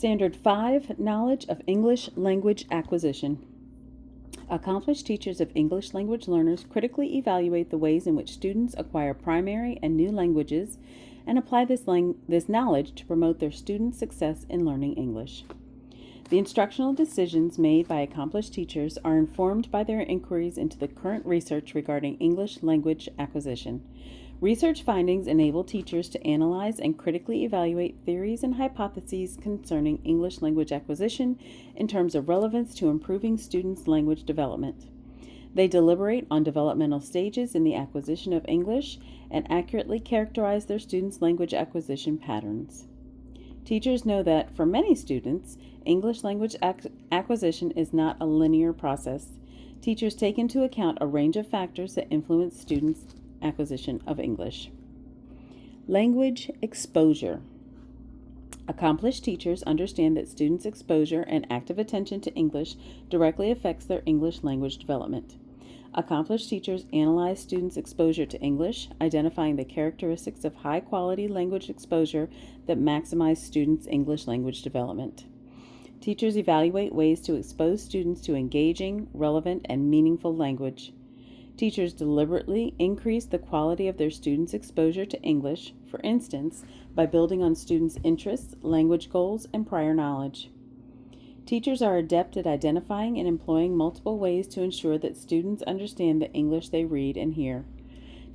Standard 5, Knowledge of English Language Acquisition. Accomplished teachers of English language learners critically evaluate the ways in which students acquire primary and new languages and apply this knowledge to promote their students' success in learning English. The instructional decisions made by accomplished teachers are informed by their inquiries into the current research regarding English language acquisition. Research findings enable teachers to analyze and critically evaluate theories and hypotheses concerning English language acquisition in terms of relevance to improving students' language development. They deliberate on developmental stages in the acquisition of English and accurately characterize their students' language acquisition patterns. Teachers know that for many students, English language acquisition is not a linear process. Teachers take into account a range of factors that influence students' acquisition of English. Language exposure. Accomplished teachers understand that students' exposure and active attention to English directly affects their English language development. Accomplished teachers analyze students' exposure to English, identifying the characteristics of high-quality language exposure that maximize students' English language development. Teachers evaluate ways to expose students to engaging, relevant, and meaningful language. Teachers deliberately increase the quality of their students' exposure to English, for instance, by building on students' interests, language goals, and prior knowledge. Teachers are adept at identifying and employing multiple ways to ensure that students understand the English they read and hear.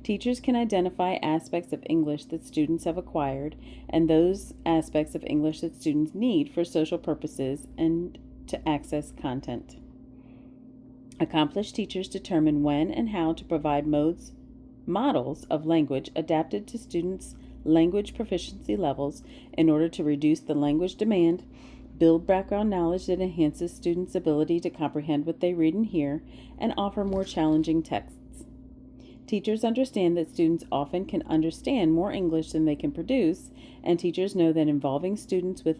Teachers can identify aspects of English that students have acquired and those aspects of English that students need for social purposes and to access content. Accomplished teachers determine when and how to provide models of language adapted to students' language proficiency levels in order to reduce the language demand, build background knowledge that enhances students' ability to comprehend what they read and hear, and offer more challenging texts. Teachers understand that students often can understand more English than they can produce, and teachers know that involving students with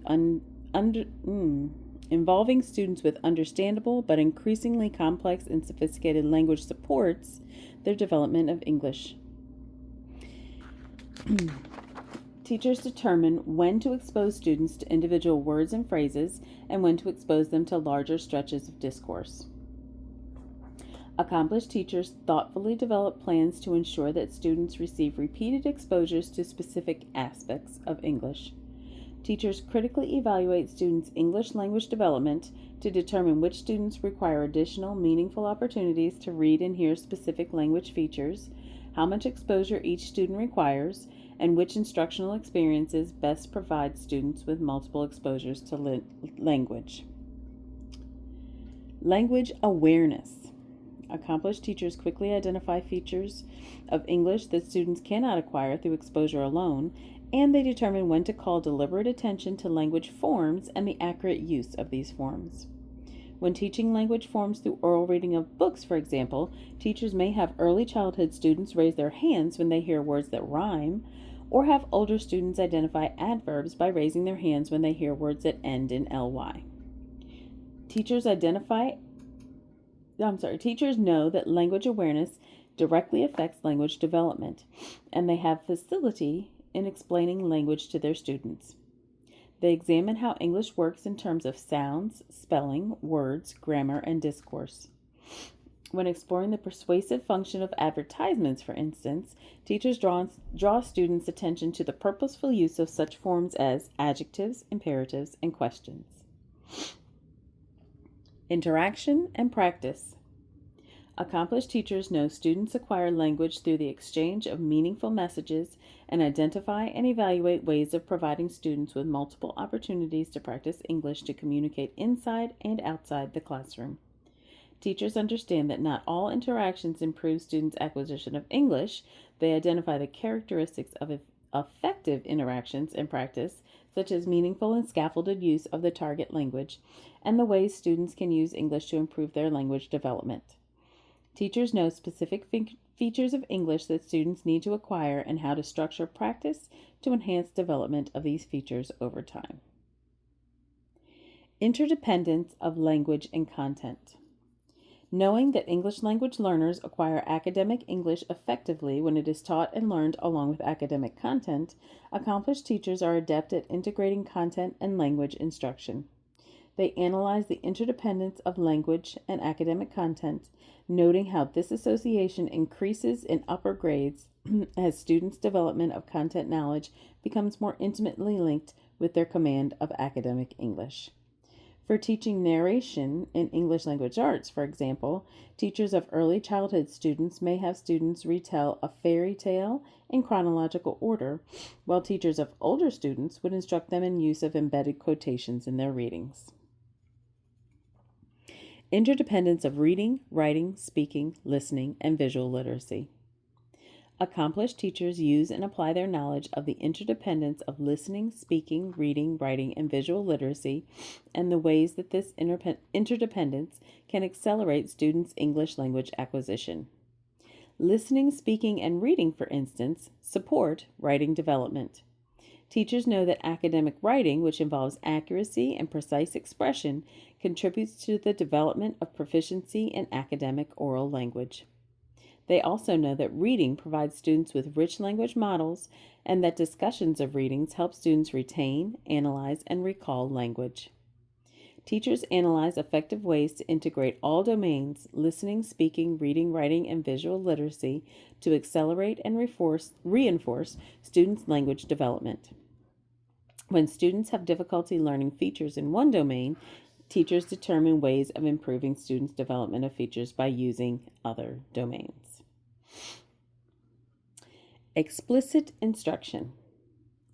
understandable but increasingly complex and sophisticated language supports their development of English. Teachers determine when to expose students to individual words and phrases and when to expose them to larger stretches of discourse. Accomplished teachers thoughtfully develop plans to ensure that students receive repeated exposures to specific aspects of English. Teachers critically evaluate students' English language development to determine which students require additional meaningful opportunities to read and hear specific language features, how much exposure each student requires, and which instructional experiences best provide students with multiple exposures to language. Language awareness. Accomplished teachers quickly identify features of English that students cannot acquire through exposure alone, and they determine when to call deliberate attention to language forms and the accurate use of these forms. When teaching language forms through oral reading of books, for example, teachers may have early childhood students raise their hands when they hear words that rhyme, or have older students identify adverbs by raising their hands when they hear words that end in ly. Teachers know that language awareness directly affects language development, and they have facility in explaining language to their students. They examine how English works in terms of sounds, spelling, words, grammar, and discourse. When exploring the persuasive function of advertisements, for instance, teachers draw students' attention to the purposeful use of such forms as adjectives, imperatives, and questions. Interaction and practice. Accomplished teachers know students acquire language through the exchange of meaningful messages and identify and evaluate ways of providing students with multiple opportunities to practice English to communicate inside and outside the classroom. Teachers understand that not all interactions improve students' acquisition of English. They identify the characteristics of effective interactions in practice, such as meaningful and scaffolded use of the target language, and the ways students can use English to improve their language development. Teachers know specific features of English that students need to acquire and how to structure practice to enhance development of these features over time. Interdependence of language and content. Knowing that English language learners acquire academic English effectively when it is taught and learned along with academic content, accomplished teachers are adept at integrating content and language instruction. They analyze the interdependence of language and academic content, noting how this association increases in upper grades as students' development of content knowledge becomes more intimately linked with their command of academic English. For teaching narration in English language arts, for example, teachers of early childhood students may have students retell a fairy tale in chronological order, while teachers of older students would instruct them in use of embedded quotations in their readings. Interdependence of reading, writing, speaking, listening, and visual literacy. Accomplished teachers use and apply their knowledge of the interdependence of listening, speaking, reading, writing, and visual literacy, and the ways that this interdependence can accelerate students' English language acquisition. Listening, speaking, and reading, for instance, support writing development. Teachers know that academic writing, which involves accuracy and precise expression, contributes to the development of proficiency in academic oral language. They also know that reading provides students with rich language models and that discussions of readings help students retain, analyze, and recall language. Teachers analyze effective ways to integrate all domains, listening, speaking, reading, writing, and visual literacy, to accelerate and reinforce students' language development. When students have difficulty learning features in one domain, teachers determine ways of improving students' development of features by using other domains. Explicit instruction.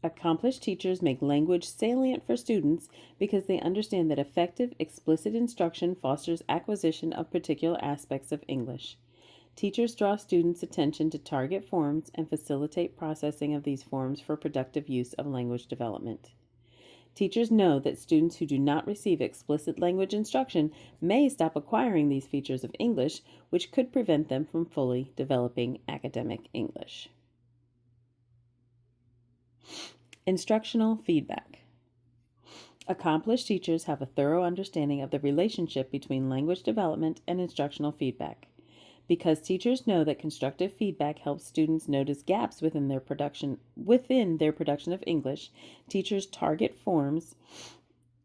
Accomplished teachers make language salient for students because they understand that effective, explicit instruction fosters acquisition of particular aspects of English. Teachers draw students' attention to target forms and facilitate processing of these forms for productive use of language development. Teachers know that students who do not receive explicit language instruction may stop acquiring these features of English, which could prevent them from fully developing academic English. Instructional feedback. Accomplished teachers have a thorough understanding of the relationship between language development and instructional feedback. Because teachers know that constructive feedback helps students notice gaps within their production of English, teachers target forms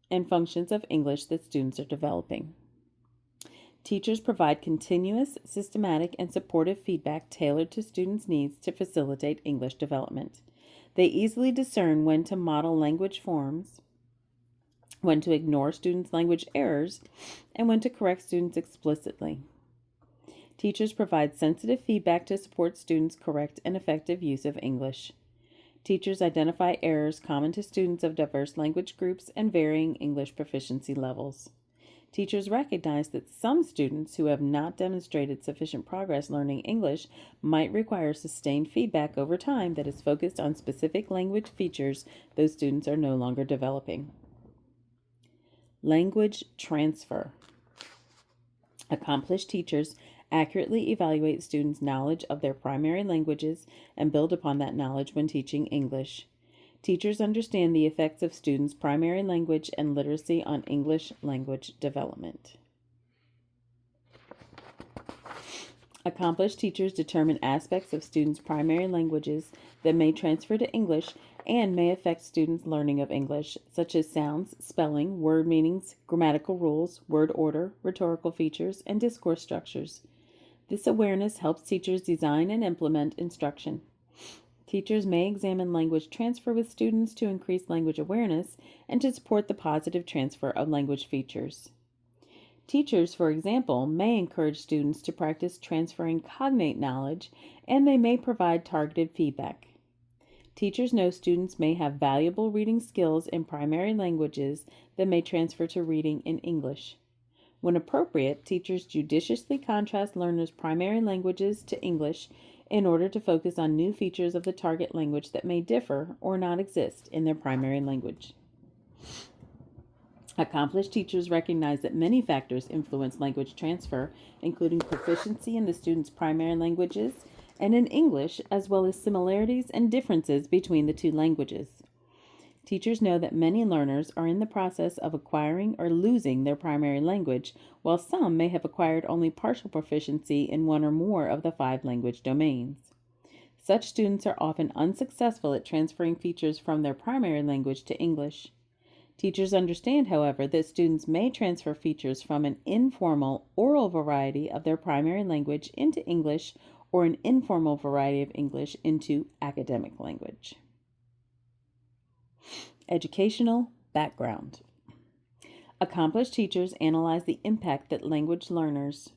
and functions of English that students are developing. Teachers provide continuous, systematic, and supportive feedback tailored to students' needs to facilitate English development. They easily discern when to model language forms, when to ignore students' language errors, and when to correct students explicitly. Teachers provide sensitive feedback to support students' correct and effective use of English. Teachers identify errors common to students of diverse language groups and varying English proficiency levels. Teachers recognize that some students who have not demonstrated sufficient progress learning English might require sustained feedback over time that is focused on specific language features those students are no longer developing. Language transfer. Accomplished teachers accurately evaluate students' knowledge of their primary languages and build upon that knowledge when teaching English. Teachers understand the effects of students' primary language and literacy on English language development. Accomplished teachers determine aspects of students' primary languages that may transfer to English and may affect students' learning of English, such as sounds, spelling, word meanings, grammatical rules, word order, rhetorical features, and discourse structures. This awareness helps teachers design and implement instruction. Teachers may examine language transfer with students to increase language awareness and to support the positive transfer of language features. Teachers, for example, may encourage students to practice transferring cognate knowledge, and they may provide targeted feedback. Teachers know students may have valuable reading skills in primary languages that may transfer to reading in English. When appropriate, teachers judiciously contrast learners' primary languages to English in order to focus on new features of the target language that may differ or not exist in their primary language. Accomplished teachers recognize that many factors influence language transfer, including proficiency in the student's primary languages and in English, as well as similarities and differences between the two languages. Teachers know that many learners are in the process of acquiring or losing their primary language, while some may have acquired only partial proficiency in one or more of the 5 language domains. Such students are often unsuccessful at transferring features from their primary language to English. Teachers understand, however, that students may transfer features from an informal oral variety of their primary language into English or an informal variety of English into academic language. Educational background. Accomplished teachers analyze the impact that language learners'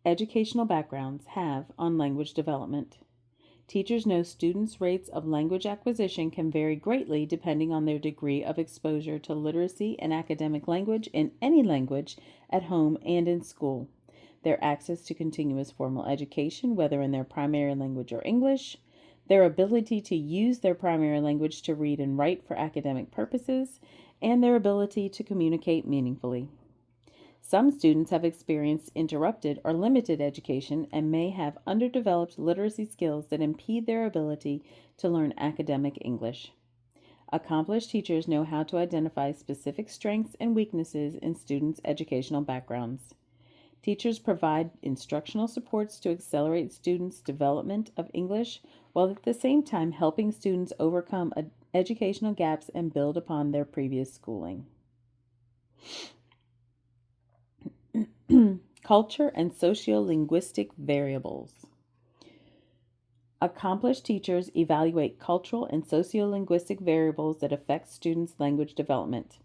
educational backgrounds have on language development. Teachers know students' rates of language acquisition can vary greatly depending on their degree of exposure to literacy and academic language in any language at home and in school, their access to continuous formal education, whether in their primary language or English, their ability to use their primary language to read and write for academic purposes, and their ability to communicate meaningfully. Some students have experienced interrupted or limited education and may have underdeveloped literacy skills that impede their ability to learn academic English. Accomplished teachers know how to identify specific strengths and weaknesses in students' educational backgrounds. Teachers provide instructional supports to accelerate students' development of English while at the same time helping students overcome educational gaps and build upon their previous schooling. Culture and sociolinguistic variables. Accomplished teachers evaluate cultural and sociolinguistic variables that affect students' language development.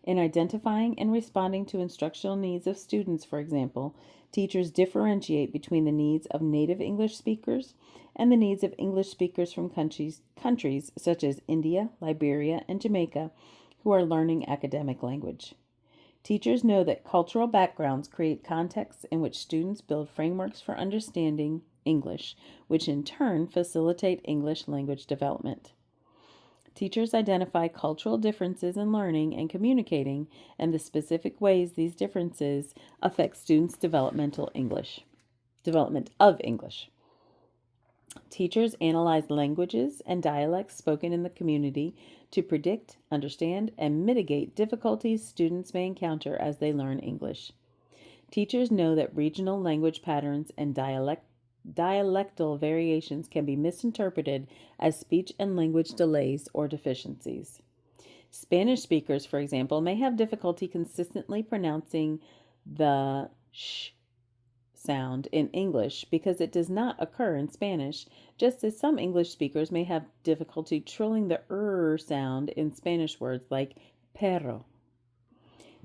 In identifying and responding to instructional needs of students, for example, teachers differentiate between the needs of native English speakers and the needs of English speakers from countries such as India, Liberia, and Jamaica who are learning academic language. Teachers know that cultural backgrounds create contexts in which students build frameworks for understanding English, which in turn facilitate English language development. Teachers identify cultural differences in learning and communicating and the specific ways these differences affect students' development of English. Teachers analyze languages and dialects spoken in the community to predict, understand, and mitigate difficulties students may encounter as they learn English. Teachers know that regional language patterns and dialectal variations can be misinterpreted as speech and language delays or deficiencies. Spanish speakers, for example, may have difficulty consistently pronouncing the sh sound in English because it does not occur in Spanish, just as some English speakers may have difficulty trilling the sound in Spanish words like perro.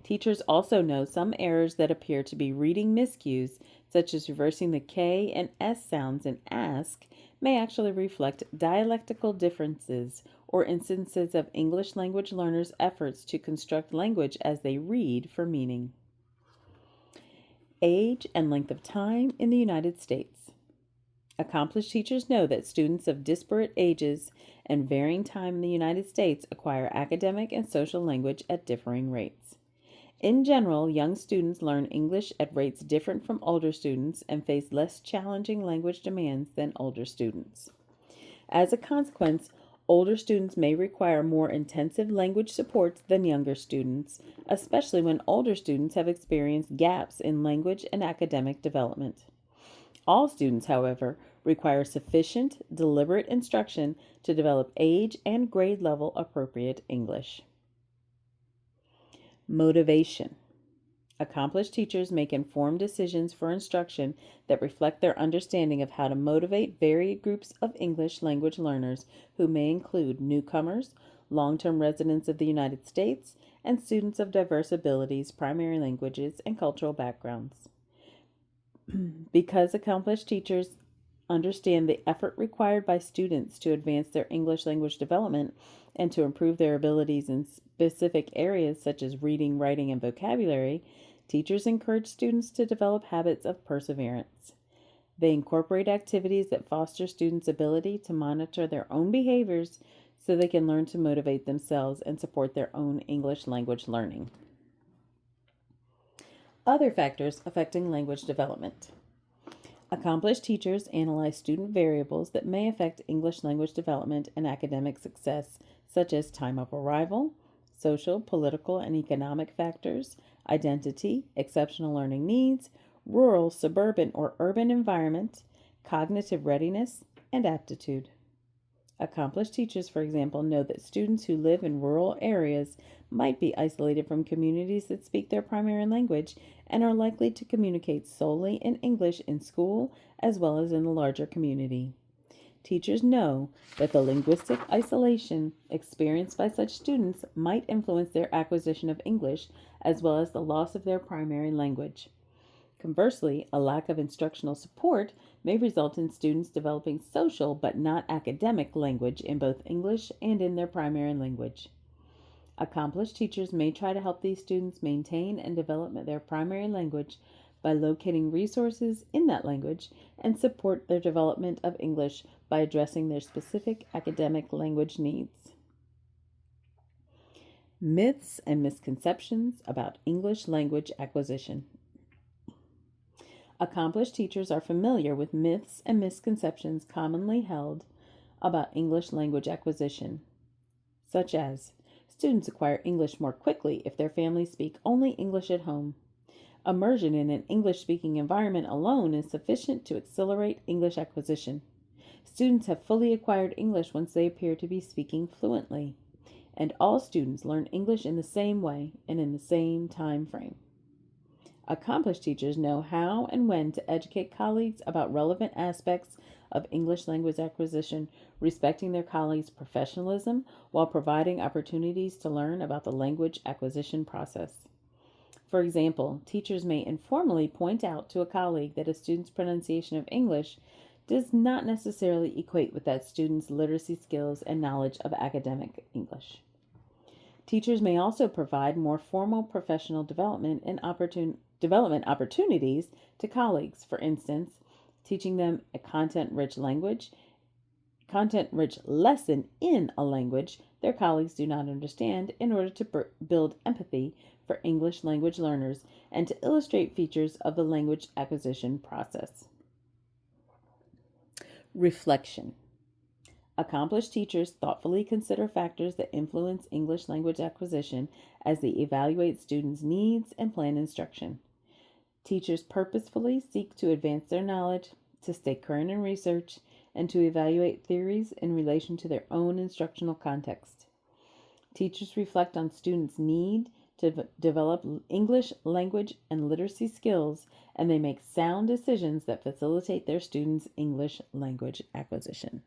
Teachers also know some errors that appear to be reading miscues, such as reversing the K and S sounds in ask, may actually reflect dialectical differences or instances of English language learners' efforts to construct language as they read for meaning. Age and length of time in the United States. Accomplished teachers know that students of disparate ages and varying time in the United States acquire academic and social language at differing rates. In general, young students learn English at rates different from older students and face less challenging language demands than older students. As a consequence, older students may require more intensive language supports than younger students, especially when older students have experienced gaps in language and academic development. All students, however, require sufficient, deliberate instruction to develop age and grade level appropriate English. Motivation. Accomplished teachers make informed decisions for instruction that reflect their understanding of how to motivate varied groups of English language learners who may include newcomers, long-term residents of the United States, and students of diverse abilities, primary languages, and cultural backgrounds. Because accomplished teachers understand the effort required by students to advance their English language development and to improve their abilities in specific areas such as reading, writing, and vocabulary, teachers encourage students to develop habits of perseverance. They incorporate activities that foster students' ability to monitor their own behaviors so they can learn to motivate themselves and support their own English language learning. Other factors affecting language development. Accomplished teachers analyze student variables that may affect English language development and academic success, such as time of arrival, social, political, and economic factors, identity, exceptional learning needs, rural, suburban, or urban environment, cognitive readiness, and aptitude. Accomplished teachers, for example, know that students who live in rural areas might be isolated from communities that speak their primary language and are likely to communicate solely in English in school as well as in the larger community. Teachers know that the linguistic isolation experienced by such students might influence their acquisition of English as well as the loss of their primary language. Conversely, a lack of instructional support may result in students developing social but not academic language in both English and in their primary language. Accomplished teachers may try to help these students maintain and develop their primary language by locating resources in that language and support their development of English by addressing their specific academic language needs. Myths and misconceptions about English language acquisition. Accomplished teachers are familiar with myths and misconceptions commonly held about English language acquisition, such as students acquire English more quickly if their families speak only English at home. Immersion in an English-speaking environment alone is sufficient to accelerate English acquisition. Students have fully acquired English once they appear to be speaking fluently, and all students learn English in the same way and in the same time frame. Accomplished teachers know how and when to educate colleagues about relevant aspects of English language acquisition, respecting their colleagues' professionalism while providing opportunities to learn about the language acquisition process. For example, teachers may informally point out to a colleague that a student's pronunciation of English does not necessarily equate with that student's literacy skills and knowledge of academic English. Teachers may also provide more formal professional development opportunities to colleagues. For instance, teaching them a content-rich lesson in a language their colleagues do not understand in order to build empathy for English language learners and to illustrate features of the language acquisition process. Reflection. Accomplished teachers thoughtfully consider factors that influence English language acquisition as they evaluate students' needs and plan instruction. Teachers purposefully seek to advance their knowledge, to stay current in research, and to evaluate theories in relation to their own instructional context. Teachers reflect on students' need to develop English language and literacy skills, and they make sound decisions that facilitate their students' English language acquisition.